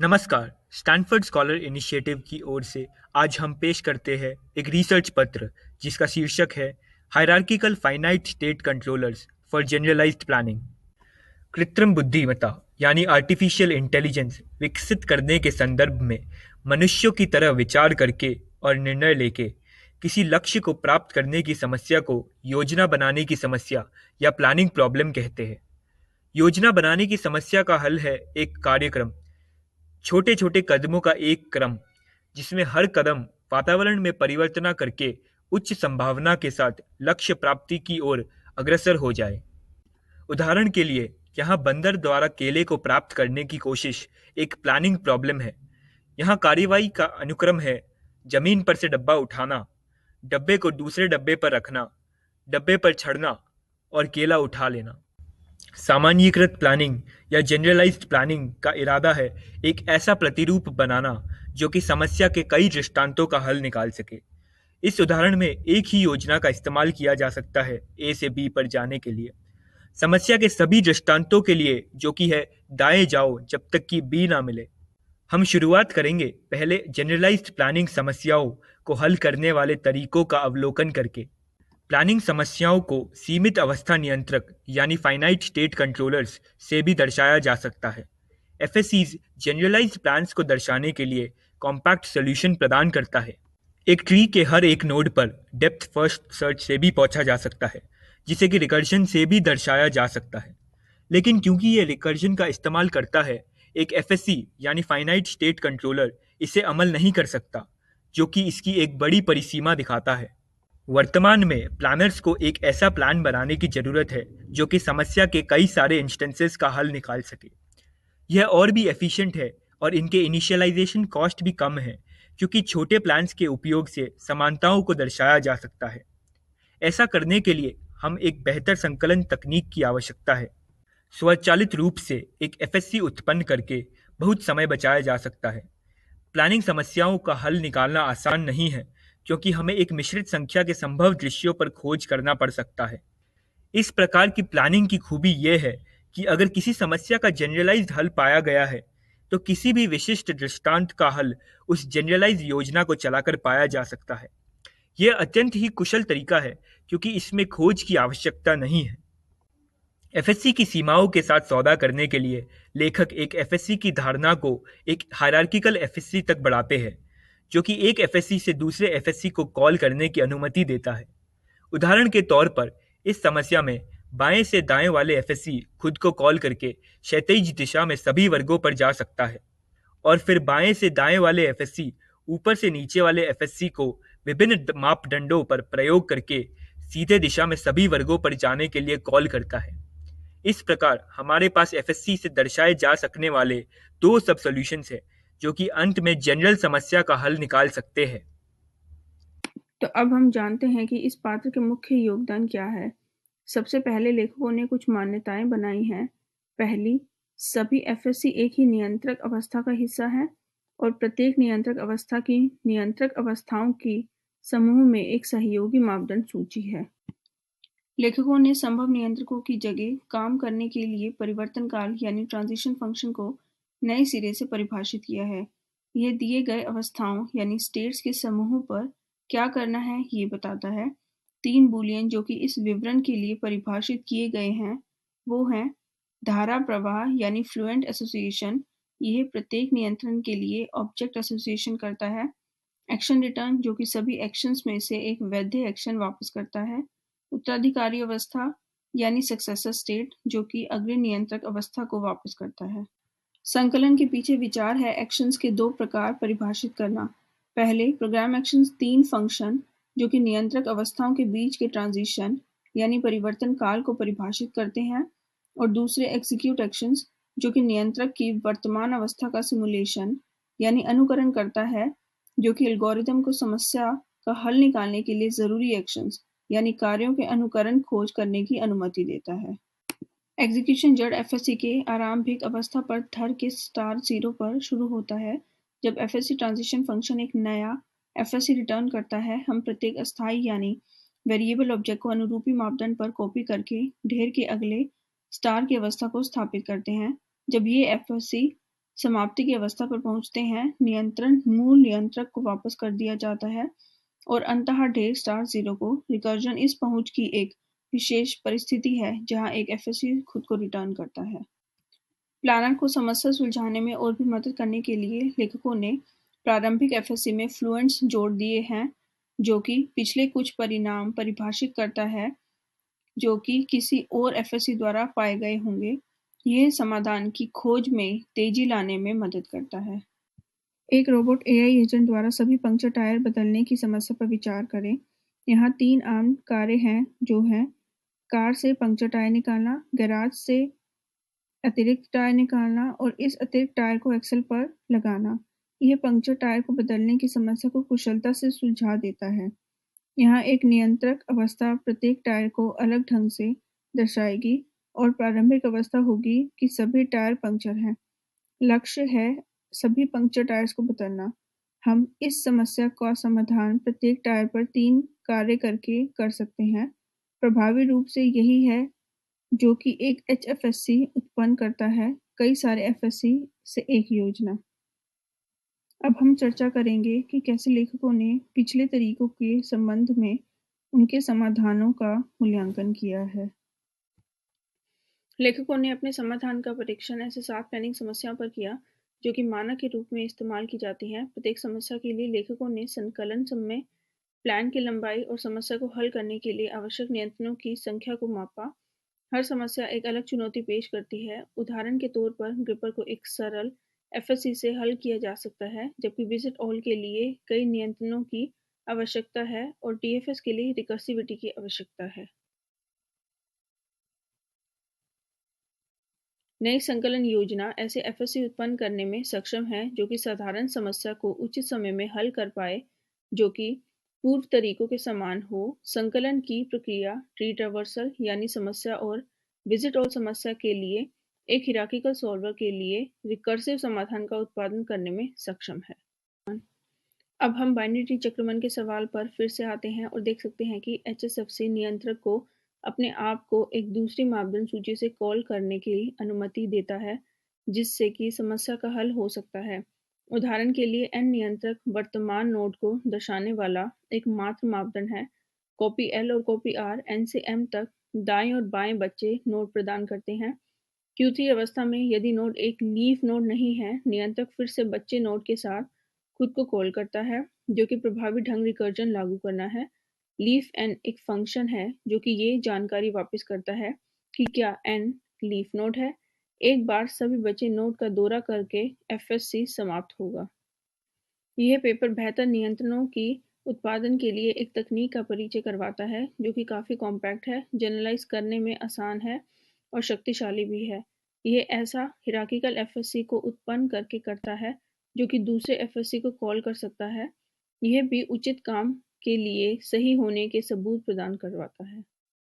नमस्कार। Stanford scholar initiative की ओर से आज हम पेश करते हैं एक रिसर्च पत्र जिसका शीर्षक है hierarchical finite state controllers for generalized planning. कृत्रिम बुद्धिमत्ता यानी आर्टिफिशियल इंटेलिजेंस विकसित करने के संदर्भ में मनुष्यों की तरह विचार करके और निर्णय लेके किसी लक्ष्य को प्राप्त करने की समस्या को योजना बनाने की समस्या या प्लानिंग प्रॉब्लम कहते हैं। योजना बनाने की समस्या का हल है एक कार्यक्रम, छोटे छोटे कदमों का एक क्रम जिसमें हर कदम वातावरण में परिवर्तन करके उच्च संभावना के साथ लक्ष्य प्राप्ति की ओर अग्रसर हो जाए। उदाहरण के लिए, यहाँ बंदर द्वारा केले को प्राप्त करने की कोशिश एक प्लानिंग प्रॉब्लम है। यहाँ कार्यवाही का अनुक्रम है: जमीन पर से डब्बा उठाना, डब्बे को दूसरे डब्बे पर रखना, डब्बे पर चढ़ना और केला उठा लेना। सामान्यीकृत प्लानिंग या जनरलाइज्ड प्लानिंग का इरादा है एक ऐसा प्रतिरूप बनाना जो कि समस्या के कई दृष्टांतों का हल निकाल सके। इस उदाहरण में एक ही योजना का इस्तेमाल किया जा सकता है ए से बी पर जाने के लिए, समस्या के सभी दृष्टांतों के लिए, जो कि है दाएं जाओ जब तक कि बी ना मिले। हम शुरुआत करेंगे पहले जनरलाइज्ड प्लानिंग समस्याओं को हल करने वाले तरीकों का अवलोकन करके। प्लानिंग समस्याओं को सीमित अवस्था नियंत्रक यानी फाइनाइट स्टेट कंट्रोलर्स से भी दर्शाया जा सकता है। एफएससीज जनरलाइज्ड प्लान्स को दर्शाने के लिए कॉम्पैक्ट सॉल्यूशन प्रदान करता है। एक ट्री के हर एक नोड पर डेप्थ फर्स्ट सर्च से भी पहुंचा जा सकता है, जिसे कि रिकर्जन से भी दर्शाया जा सकता है। लेकिन क्योंकि ये रिकर्जन का इस्तेमाल करता है, एक एफएससी यानी फाइनाइट स्टेट कंट्रोलर इसे अमल नहीं कर सकता, जो कि इसकी एक बड़ी परिसीमा दिखाता है। वर्तमान में प्लानर्स को एक ऐसा प्लान बनाने की जरूरत है जो कि समस्या के कई सारे इंस्टेंसेस का हल निकाल सके। यह और भी एफिशिएंट है और इनके इनिशियलाइजेशन कॉस्ट भी कम है, क्योंकि छोटे प्लान्स के उपयोग से समानताओं को दर्शाया जा सकता है। ऐसा करने के लिए हम एक बेहतर संकलन तकनीक की आवश्यकता है। स्वचालित रूप से एक एफएससी उत्पन्न करके बहुत समय बचाया जा सकता है। प्लानिंग समस्याओं का हल निकालना आसान नहीं है, क्योंकि हमें एक मिश्रित संख्या के संभव दृश्यों पर खोज करना पड़ सकता है। इस प्रकार की प्लानिंग की खूबी यह है कि अगर किसी समस्या का जनरलाइज्ड हल पाया गया है, तो किसी भी विशिष्ट दृष्टांत का हल उस जनरलाइज्ड योजना को चलाकर पाया जा सकता है। यह अत्यंत ही कुशल तरीका है, क्योंकि इसमें खोज की आवश्यकता नहीं है। एफएससी की सीमाओं के साथ सौदा करने के लिए लेखक एक एफएससी की धारणा को एक हायरार्किकल एफएससी तक बढ़ाते हैं, जो कि एक एफएससी से दूसरे एफएससी को कॉल करने की अनुमति देता है। उदाहरण के तौर पर, इस समस्या में बाएं से दाएं वाले एफएससी खुद को कॉल करके क्षैतिज दिशा में सभी वर्गों पर जा सकता है, और फिर बाएं से दाएं वाले एफएससी ऊपर से नीचे वाले एफएससी को विभिन्न मापदंडों पर प्रयोग करके सीधे दिशा में सभी वर्गों पर जाने के लिए कॉल करता है। इस प्रकार हमारे पास एफएससी से दर्शाए जा सकने वाले दो सब सॉल्यूशंस हैं, जो कि अंत में जनरल समस्या का हल निकाल सकते हैं। तो अब हम जानते हैं कि इस पात्र के मुख्य योगदान क्या है। सबसे पहले लेखकों ने कुछ मान्यताएं बनाई हैं। पहली, सभी एफएससी एक ही नियंत्रक अवस्था का हिस्सा है और प्रत्येक नियंत्रक अवस्था की नियंत्रक अवस्थाओं की समूह में एक सहयोगी मापदंड सूची है। लेखकों ने संभव नियंत्रकों की जगह काम करने के लिए परिवर्तन काल यानी ट्रांजिशन फंक्शन को नए सिरे से परिभाषित किया है। यह दिए गए अवस्थाओं यानी स्टेट्स के समूह पर क्या करना है ये बताता है। 3 बूलियन जो कि इस विवरण के लिए परिभाषित किए गए हैं वो हैं धारा प्रवाह यानी फ्लुएंट एसोसिएशन, यह प्रत्येक नियंत्रण के लिए ऑब्जेक्ट एसोसिएशन करता है। एक्शन रिटर्न जो कि सभी एक्शंस में से एक वैध एक्शन वापस करता है। उत्तराधिकारी अवस्था यानी सक्सेसर स्टेट जो कि अग्रणी नियंत्रक अवस्था को वापस करता है। संकलन के पीछे विचार है एक्शंस के 2 प्रकार परिभाषित करना। पहले, प्रोग्राम एक्शंस 3 फंक्शन जो कि नियंत्रक अवस्थाओं के बीच के ट्रांजिशन यानी परिवर्तन काल को परिभाषित करते हैं, और दूसरे एग्जीक्यूट एक्शंस जो कि नियंत्रक की वर्तमान अवस्था का सिमुलेशन यानी अनुकरण करता है, जो कि एल्गोरिदम को समस्या का हल निकालने के लिए जरूरी एक्शंस यानी कार्यों के अनुकरण खोज करने की अनुमति देता है। एग्जीक्यूशन जड़ एफएससी के आरंभिक अवस्था पर धर के स्टार 0 पर शुरू होता है। जब एफएससी ट्रांजिशन फंक्शन एक नया एफएससी रिटर्न करता है, हम प्रत्येक अस्थायी यानी वेरिएबल ऑब्जेक्ट को अनुरूपी मापदंड पर कॉपी करके ढेर के अगले स्टार की अवस्था को स्थापित करते हैं। जब ये एफएससी समाप्ति की अवस्था पर पहुंचते हैं, नियंत्रण मूल नियंत्रक को वापस कर दिया जाता है और अंततः ढेर स्टार ज़ीरो को। रिकर्जन इस पहुंच की एक विशेष परिस्थिति है जहां एक एफएससी खुद को रिटर्न करता है। प्लानर को समस्या सुलझाने में और भी मदद करने के लिए लेखकों ने प्रारंभिक एफएससी में फ्लुएंट्स जोड़ दिए हैं, जो कि पिछले कुछ परिणाम परिभाषित करता है जो कि किसी और एफएससी द्वारा पाए गए होंगे। यह समाधान की खोज में तेजी लाने में मदद करता है। एक रोबोट एआई एजेंट द्वारा सभी पंक्चर टायर बदलने की समस्या पर विचार करें। यहाँ 3 आम कार्य हैं जो हैं कार से पंक्चर टायर निकालना, गैराज से अतिरिक्त टायर निकालना और इस अतिरिक्त टायर को एक्सल पर लगाना। यह पंक्चर टायर को बदलने की समस्या को कुशलता से सुलझा देता है। यहाँ एक नियंत्रक अवस्था प्रत्येक टायर को अलग ढंग से दर्शाएगी और प्रारंभिक अवस्था होगी कि सभी टायर पंक्चर हैं। लक्ष्य है सभी पंक्चर टायर्स को बदलना। हम इस समस्या का समाधान प्रत्येक टायर पर 3 कार्य करके कर सकते हैं। प्रभावी रूप से यही है जो कि एक एचएफएससी उत्पन्न करता है कई सारे एफएससी से एक योजना। अब हम चर्चा करेंगे कि कैसे लेखकों ने पिछले तरीकों के संबंध में उनके समाधानों का मूल्यांकन किया है। लेखकों ने अपने समाधान का परीक्षण ऐसे 7 प्लानिंग समस्याओं पर किया जो कि मानक के रूप में इस्तेमाल की जाती हैं। प्रत्येक समस्या के लिए लेखकों ने संकलन समय, प्लान की लंबाई और समस्या को हल करने के लिए आवश्यक नियंत्रणों की संख्या को मापा। हर समस्या एक अलग चुनौती पेश करती है। उदाहरण के तौर पर ग्रिपर को एक सरल एफएससी से हल किया जा सकता है, जबकि विजिट ऑल के लिए कई नियंत्रणों की आवश्यकता है और टीएफएस के लिए रिकर्सिविटी की आवश्यकता है। नई संकलन योजना ऐसे एफएससी उत्पन्न करने में सक्षम है जो कि साधारण समस्या को उचित समय में हल कर पाए, जो कि पूर्व तरीकों के समान हो। संकलन की प्रक्रिया ट्री ट्रैवर्सल यानी समस्या और विजिट ऑल समस्या के लिए एक हिरार्किकल सॉल्वर के लिए रिकर्सिव समाधान का उत्पादन करने में सक्षम है। अब हम बाइनरी ट्री चक्रमण के सवाल पर फिर से आते हैं और देख सकते हैं कि एचएसएफसी नियंत्रक को अपने आप को एक दूसरी मापदंड सूची से कॉल करने की अनुमति देता है, जिससे कि समस्या का हल हो सकता है। उदाहरण के लिए एन नियंत्रक वर्तमान नोड को दर्शाने वाला एकमात्र मापदंड है। कॉपी एल और कॉपी आर एन से एम तक दाएं और बाएं बच्चे नोड प्रदान करते हैं। Q3 अवस्था में यदि नोड एक लीफ नोड नहीं है, नियंत्रक फिर से बच्चे नोड के साथ खुद को कॉल करता है, जो कि प्रभावी ढंग रिकर्जन लागू करना है। लीफ एन एक फंक्शन है जो कि ये जानकारी वापस करता है कि क्या एन लीफ नोड है। एक बार सभी बचे नोड का दौरा करके एफएससी समाप्त होगा। यह पेपर बेहतर नियंत्रणों की उत्पादन के लिए एक तकनीक का परिचय करवाता है जो कि काफ़ी कॉम्पैक्ट है, जनरलाइज करने में आसान है और शक्तिशाली भी है। यह ऐसा हिरार्किकल एफएससी को उत्पन्न करके करता है जो कि दूसरे एफएससी को कॉल कर सकता है। यह भी उचित काम के लिए सही होने के सबूत प्रदान करवाता है।